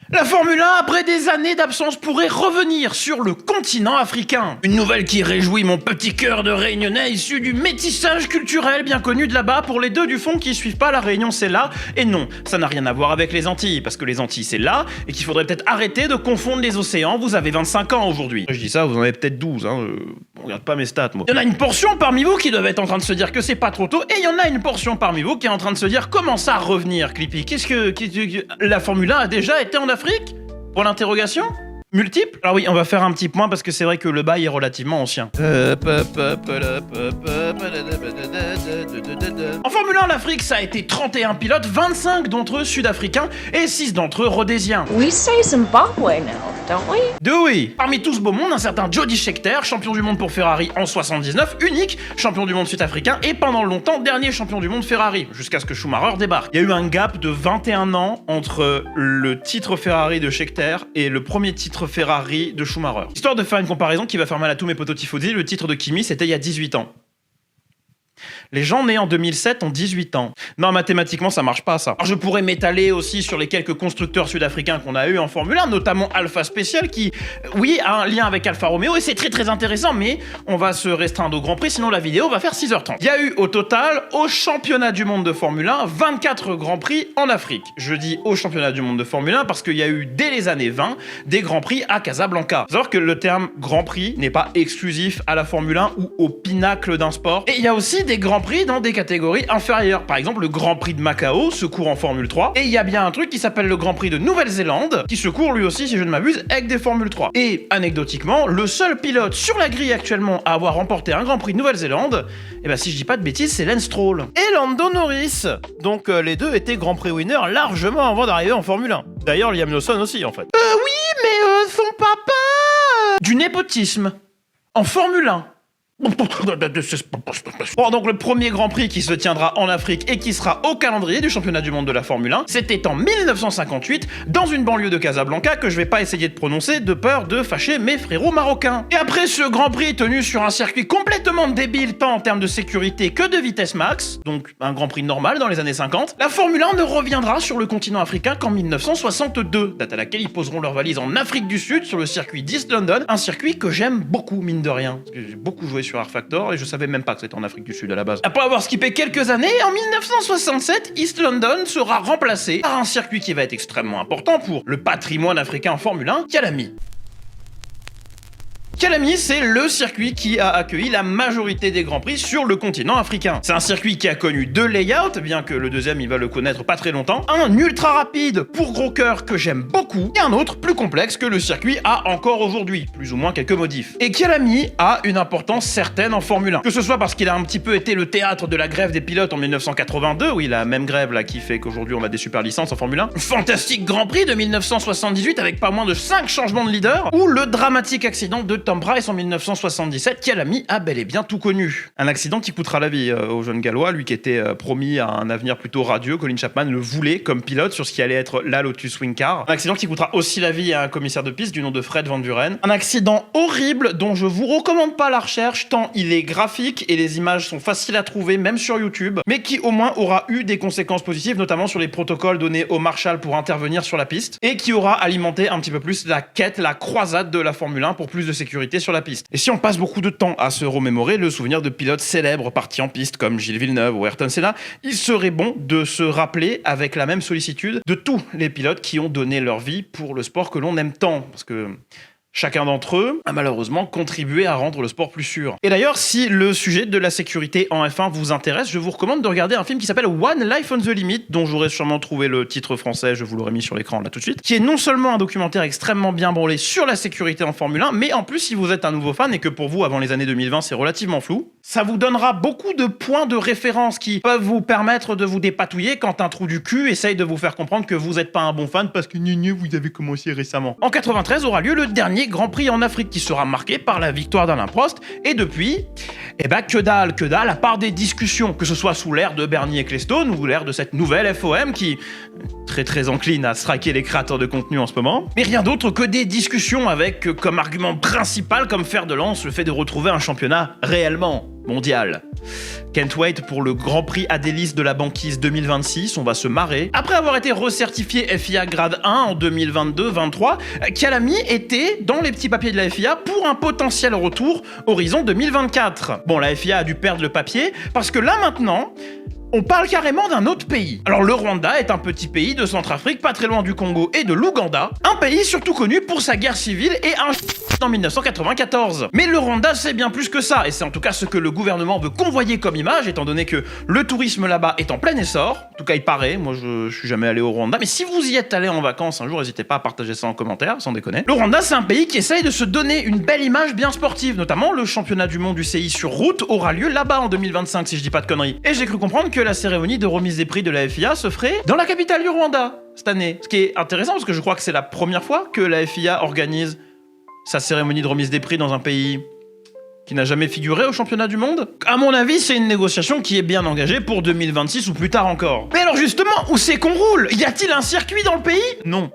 La Formule 1, après des années d'absence, pourrait revenir sur le continent africain. Une nouvelle qui réjouit mon petit cœur de Réunionnais issu du métissage culturel bien connu de là-bas. Pour les deux du fond qui suivent pas, la Réunion c'est là, et non, ça n'a rien à voir avec les Antilles, parce que les Antilles c'est là, et qu'il faudrait peut-être arrêter de confondre les océans. Vous avez 25 ans aujourd'hui. Je dis ça, vous en avez peut-être 12, regarde pas mes stats, moi. Il y en a une portion parmi vous qui doivent être en train de se dire que c'est pas trop tôt, et il y en a une portion parmi vous qui est en train de se dire comment ça revenir, Clippy. La Formule 1 a déjà été en Afrique? Pour l'interrogation? Multiple? Alors oui, on va faire un petit point parce que c'est vrai que le bail est relativement ancien. En Formule 1, l'Afrique, ça a été 31 pilotes, 25 d'entre eux sud-africains et 6 d'entre eux rhodésiens. We say Zimbabwe now, don't we? Oui. Parmi tout ce beau monde, un certain Jody Scheckter, champion du monde pour Ferrari en 79, unique champion du monde sud-africain et pendant longtemps dernier champion du monde Ferrari, jusqu'à ce que Schumacher débarque. Il y a eu un gap de 21 ans entre le titre Ferrari de Scheckter et le premier titre Ferrari de Schumacher. Histoire de faire une comparaison qui va faire mal à tous mes potos tifosi, le titre de Kimi c'était il y a 18 ans. Les gens nés en 2007 ont 18 ans. Non, mathématiquement, ça marche pas, ça. Alors, je pourrais m'étaler aussi sur les quelques constructeurs sud-africains qu'on a eu en Formule 1, notamment Alpha Special, qui, oui, a un lien avec Alfa Romeo, et c'est très très intéressant, mais on va se restreindre au Grand Prix, sinon la vidéo va faire 6h30. Il y a eu au total, au championnat du monde de Formule 1, 24 Grands Prix en Afrique. Je dis au championnat du monde de Formule 1 parce qu'il y a eu, dès les années 20, des Grands Prix à Casablanca. Faut savoir que le terme Grand Prix n'est pas exclusif à la Formule 1 ou au pinacle d'un sport. Et il y a aussi des Grands Prix dans des catégories inférieures. Par exemple, le Grand Prix de Macao se court en Formule 3. Et il y a bien un truc qui s'appelle le Grand Prix de Nouvelle-Zélande, qui se court lui aussi, si je ne m'abuse, avec des Formule 3. Et anecdotiquement, le seul pilote sur la grille actuellement à avoir remporté un Grand Prix de Nouvelle-Zélande, eh ben si je dis pas de bêtises, c'est Lance Stroll. Et Lando Norris. Donc les deux étaient Grand Prix winners largement avant d'arriver en Formule 1. D'ailleurs, Liam Lawson aussi, en fait. Oui, mais son papa... Du népotisme. En Formule 1. Bon, donc le premier Grand Prix qui se tiendra en Afrique et qui sera au calendrier du championnat du monde de la Formule 1, c'était en 1958 dans une banlieue de Casablanca que je vais pas essayer de prononcer de peur de fâcher mes frérots marocains. Et après ce Grand Prix tenu sur un circuit complètement débile tant en termes de sécurité que de vitesse max, donc un Grand Prix normal dans les années 50, la Formule 1 ne reviendra sur le continent africain qu'en 1962, date à laquelle ils poseront leurs valises en Afrique du Sud sur le circuit d'East London, un circuit que j'aime beaucoup mine de rien, parce que j'ai beaucoup joué sur R-Factor et je savais même pas que c'était en Afrique du Sud à la base. Après avoir skippé quelques années, en 1967, East London sera remplacé par un circuit qui va être extrêmement important pour le patrimoine africain en Formule 1, Kyalami. Kyalami, c'est le circuit qui a accueilli la majorité des Grands Prix sur le continent africain. C'est un circuit qui a connu 2 layouts, bien que le deuxième il va le connaître pas très longtemps. Un ultra rapide pour gros cœur que j'aime beaucoup, et un autre plus complexe que le circuit a encore aujourd'hui, plus ou moins quelques modifs. Et Kyalami a une importance certaine en Formule 1. Que ce soit parce qu'il a un petit peu été le théâtre de la grève des pilotes en 1982, oui la même grève là qui fait qu'aujourd'hui on a des super licences en Formule 1. Fantastique Grand Prix de 1978 avec pas moins de 5 changements de leader, ou le dramatique accident de Tom Price en 1977, Kyalami a bel et bien tout connu. Un accident qui coûtera la vie au jeune gallois, lui qui était promis à un avenir plutôt radieux. Colin Chapman le voulait comme pilote sur ce qui allait être la Lotus Wing Car. Un accident qui coûtera aussi la vie à un commissaire de piste du nom de Fred Van Buren. Un accident horrible dont je vous recommande pas la recherche tant il est graphique et les images sont faciles à trouver même sur YouTube, mais qui au moins aura eu des conséquences positives, notamment sur les protocoles donnés au Marshal pour intervenir sur la piste, et qui aura alimenté un petit peu plus la quête, la croisade de la Formule 1 pour plus de sécurité sur la piste. Et si on passe beaucoup de temps à se remémorer le souvenir de pilotes célèbres partis en piste comme Gilles Villeneuve ou Ayrton Senna, il serait bon de se rappeler avec la même sollicitude de tous les pilotes qui ont donné leur vie pour le sport que l'on aime tant. Parce que chacun d'entre eux a malheureusement contribué à rendre le sport plus sûr. Et d'ailleurs, si le sujet de la sécurité en F1 vous intéresse, je vous recommande de regarder un film qui s'appelle One Life on the Limit, dont j'aurais sûrement trouvé le titre français, je vous l'aurais mis sur l'écran là tout de suite, qui est non seulement un documentaire extrêmement bien branlé sur la sécurité en Formule 1, mais en plus, si vous êtes un nouveau fan et que pour vous, avant les années 2020, c'est relativement flou, ça vous donnera beaucoup de points de référence qui peuvent vous permettre de vous dépatouiller quand un trou du cul essaye de vous faire comprendre que vous n'êtes pas un bon fan parce que vous avez commencé récemment. En 93 aura lieu le dernier Grand Prix en Afrique qui sera marqué par la victoire d'Alain Prost, et depuis, que dalle, à part des discussions, que ce soit sous l'ère de Bernie Ecclestone ou l'ère de cette nouvelle FOM qui très encline à striker les créateurs de contenu en ce moment, mais rien d'autre que des discussions avec comme argument principal, comme fer de lance, le fait de retrouver un championnat réellement mondial. Can't wait pour le Grand Prix Adélis de la banquise 2026, on va se marrer. Après avoir été recertifié FIA grade 1 en 2022-23, Kyalami était dans les petits papiers de la FIA pour un potentiel retour horizon 2024. Bon, la FIA a dû perdre le papier parce que là maintenant, on parle carrément d'un autre pays. Alors le Rwanda est un petit pays de Centrafrique, pas très loin du Congo et de l'Ouganda. Un pays surtout connu pour sa guerre civile et un en 1994. Mais le Rwanda c'est bien plus que ça, et c'est en tout cas ce que le gouvernement veut convoyer comme image, étant donné que le tourisme là-bas est en plein essor. En tout cas il paraît, moi je suis jamais allé au Rwanda, mais si vous y êtes allé en vacances un jour, n'hésitez pas à partager ça en commentaire, sans déconner. Le Rwanda c'est un pays qui essaye de se donner une belle image bien sportive, notamment le championnat du monde du CI sur route aura lieu là-bas en 2025 si je dis pas de conneries. Et j'ai cru comprendre que la cérémonie de remise des prix de la FIA se ferait dans la capitale du Rwanda cette année. Ce qui est intéressant parce que je crois que c'est la première fois que la FIA organise sa cérémonie de remise des prix dans un pays qui n'a jamais figuré au championnat du monde. À mon avis, c'est une négociation qui est bien engagée pour 2026 ou plus tard encore. Mais alors justement, où c'est qu'on roule? Y a-t-il un circuit dans le pays? Non.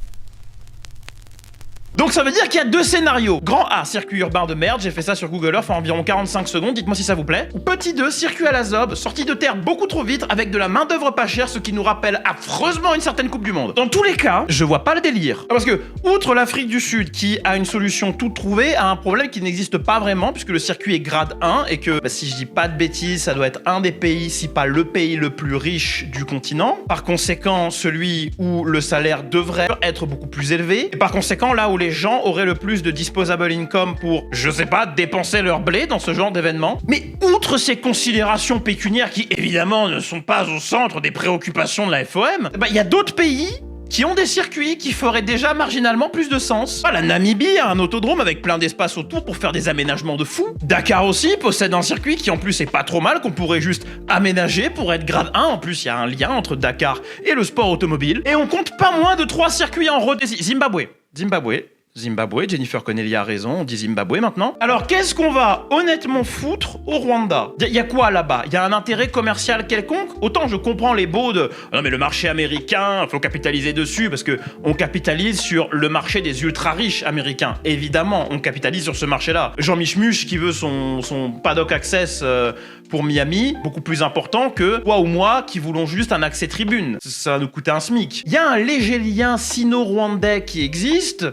Donc ça veut dire qu'il y a deux scénarios. Grand A, circuit urbain de merde, j'ai fait ça sur Google Earth en environ 45 secondes, dites-moi si ça vous plaît. Ou petit 2, circuit à la zob, sorti de terre beaucoup trop vite avec de la main d'œuvre pas chère, ce qui nous rappelle affreusement une certaine Coupe du Monde. Dans tous les cas, je vois pas le délire. Parce que, outre l'Afrique du Sud qui a une solution toute trouvée, a un problème qui n'existe pas vraiment puisque le circuit est grade 1 et que, si je dis pas de bêtises, ça doit être un des pays, si pas le pays le plus riche du continent. Par conséquent, celui où le salaire devrait être beaucoup plus élevé. Et par conséquent, là où les gens auraient le plus de disposable income pour, je sais pas, dépenser leur blé dans ce genre d'événement. Mais outre ces considérations pécuniaires qui, évidemment, ne sont pas au centre des préoccupations de la FOM, il y a d'autres pays qui ont des circuits qui feraient déjà marginalement plus de sens. La Namibie a un autodrome avec plein d'espace autour pour faire des aménagements de fou. Dakar aussi possède un circuit qui en plus est pas trop mal, qu'on pourrait juste aménager pour être grade 1. En plus, il y a un lien entre Dakar et le sport automobile. Et on compte pas moins de 3 circuits en route. Zimbabwe, Jennifer Connelly a raison, on dit Zimbabwe maintenant. Alors qu'est-ce qu'on va honnêtement foutre au Rwanda? Y a quoi là-bas? Y a un intérêt commercial quelconque? Autant je comprends les baux de non mais le marché américain, faut capitaliser dessus parce que on capitalise sur le marché des ultra riches américains. Évidemment, on capitalise sur ce marché-là. Jean Michmuch qui veut son paddock access pour Miami, beaucoup plus important que toi ou moi qui voulons juste un accès tribune. Ça va nous coûter un SMIC. Il y a un léger lien sino-rwandais qui existe,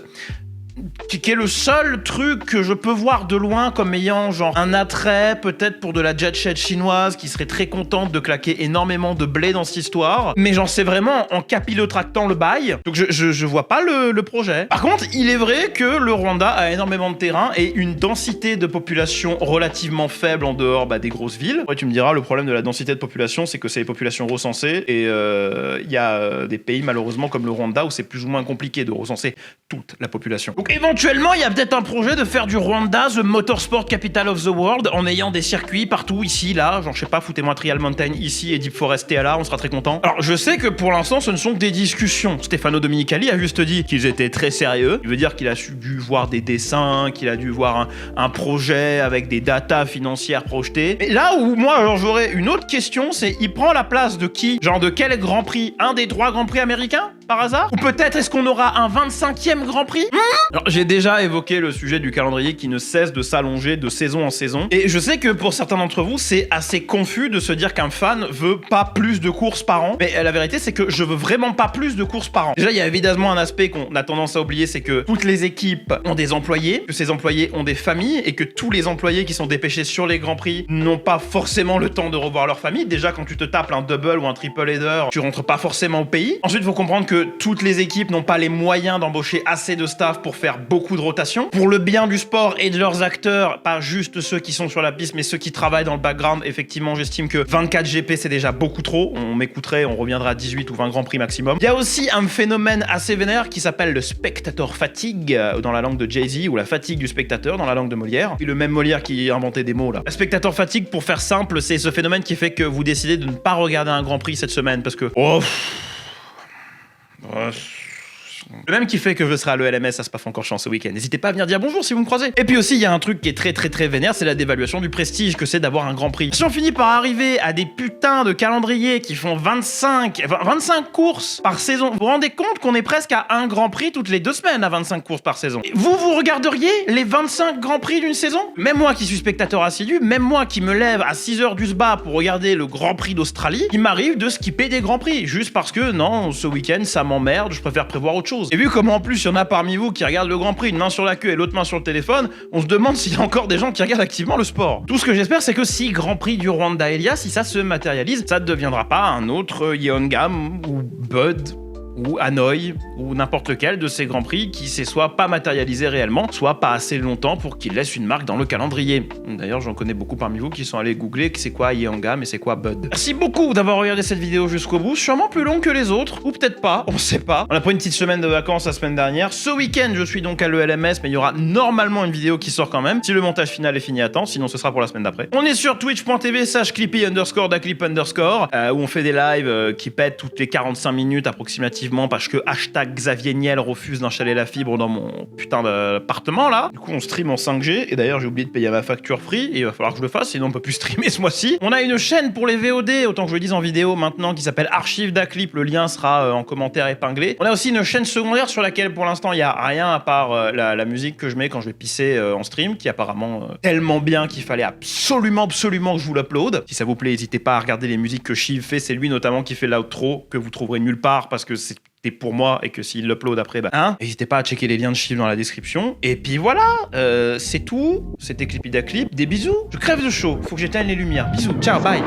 qui est le seul truc que je peux voir de loin comme ayant genre un attrait peut-être pour de la jet set chinoise qui serait très contente de claquer énormément de blé dans cette histoire, mais j'en sais vraiment en capillotractant le bail, donc je vois pas le projet. Par contre, il est vrai que le Rwanda a énormément de terrain et une densité de population relativement faible en dehors des grosses villes. Ouais, tu me diras, le problème de la densité de population, c'est que c'est les populations recensées et il y a des pays malheureusement comme le Rwanda où c'est plus ou moins compliqué de recenser toute la population. Donc éventuellement, il y a peut-être un projet de faire du Rwanda the Motorsport Capital of the World en ayant des circuits partout, ici, là, genre je sais pas, foutez-moi Trial Mountain ici et Deep Forest là, on sera très content. Alors je sais que pour l'instant ce ne sont que des discussions. Stefano Domenicali a juste dit qu'ils étaient très sérieux. Il veut dire qu'il a dû voir des dessins, qu'il a dû voir un projet avec des datas financières projetées. Mais là où moi alors j'aurais une autre question, c'est il prend la place de qui? Genre de quel Grand Prix? Un des 3 Grands Prix américains par hasard? Ou peut-être est-ce qu'on aura un 25e Grand Prix? Alors, j'ai déjà évoqué le sujet du calendrier qui ne cesse de s'allonger de saison en saison. Et je sais que pour certains d'entre vous, c'est assez confus de se dire qu'un fan veut pas plus de courses par an. Mais la vérité, c'est que je veux vraiment pas plus de courses par an. Déjà, il y a évidemment un aspect qu'on a tendance à oublier, c'est que toutes les équipes ont des employés, que ces employés ont des familles et que tous les employés qui sont dépêchés sur les Grands Prix n'ont pas forcément le temps de revoir leur famille. Déjà, quand tu te tapes un double ou un triple header, tu rentres pas forcément au pays. Ensuite, il faut comprendre que toutes les équipes n'ont pas les moyens d'embaucher assez de staff pour faire beaucoup de rotation. Pour le bien du sport et de leurs acteurs, pas juste ceux qui sont sur la piste, mais ceux qui travaillent dans le background, effectivement, j'estime que 24 GP, c'est déjà beaucoup trop. On m'écouterait, on reviendra à 18 ou 20 Grands Prix maximum. Il y a aussi un phénomène assez vénère qui s'appelle le spectator fatigue, dans la langue de Jay-Z, ou la fatigue du spectateur, dans la langue de Molière. Et le même Molière qui a inventé des mots, là. La spectator fatigue, pour faire simple, c'est ce phénomène qui fait que vous décidez de ne pas regarder un Grand Prix cette semaine, parce que... Le même qui fait que je serai à l'ELMS à Spa-Francorchamps ce week-end. N'hésitez pas à venir dire bonjour si vous me croisez. Et puis aussi, il y a un truc qui est très vénère, c'est la dévaluation du prestige que c'est d'avoir un Grand Prix. Si on finit par arriver à des putains de calendriers qui font 25 courses par saison, vous vous rendez compte qu'on est presque à un Grand Prix toutes les 2 semaines à 25 courses par saison. Et vous regarderiez les 25 Grands Prix d'une saison? Même moi qui suis spectateur assidu, même moi qui me lève à 6h du SBA pour regarder le Grand Prix d'Australie, il m'arrive de skipper des Grands Prix, juste parce que non, ce week-end ça m'emmerde, je préfère prévoir autre chose. Et vu comment en plus il y en a parmi vous qui regardent le Grand Prix, une main sur la queue et l'autre main sur le téléphone, on se demande s'il y a encore des gens qui regardent activement le sport. Tout ce que j'espère, c'est que si Grand Prix du Rwanda Elia, si ça se matérialise, ça ne deviendra pas un autre Yeongam ou Bud ou Hanoï, ou n'importe lequel de ces grands prix qui s'est soit pas matérialisé réellement, soit pas assez longtemps pour qu'il laisse une marque dans le calendrier. D'ailleurs, j'en connais beaucoup parmi vous qui sont allés googler c'est quoi Yeongam et c'est quoi Bud. Merci beaucoup d'avoir regardé cette vidéo jusqu'au bout, sûrement plus long que les autres, ou peut-être pas, on sait pas. On a pris une petite semaine de vacances la semaine dernière. Ce week-end, je suis donc à l'ELMS, mais il y aura normalement une vidéo qui sort quand même, si le montage final est fini à temps, sinon ce sera pour la semaine d'après. On est sur twitch.tv/clippy_daclip_, où on fait des lives qui pètent toutes les 45 minutes approximativement parce que Xavier Niel refuse d'installer la fibre dans mon putain d'appartement là. Du coup on stream en 5G et d'ailleurs j'ai oublié de payer ma facture free et il va falloir que je le fasse sinon on peut plus streamer ce mois-ci. On a une chaîne pour les VOD, autant que je le dise en vidéo maintenant, qui s'appelle Archive d'Aclip, le lien sera en commentaire épinglé. On a aussi une chaîne secondaire sur laquelle pour l'instant il y a rien à part la musique que je mets quand je vais pisser en stream, qui est apparemment tellement bien qu'il fallait absolument que je vous l'upload. Si ça vous plaît, n'hésitez pas à regarder les musiques que Shiv fait, c'est lui notamment qui fait l'outro que vous trouverez nulle part parce que c'était pour moi et que s'il l'upload après, n'hésitez pas à checker les liens de Shiv dans la description. Et puis voilà, c'est tout. C'était Clippy d'Aclip. Des bisous. Je crève de chaud. Faut que j'éteigne les lumières. Bisous. Ciao, bye.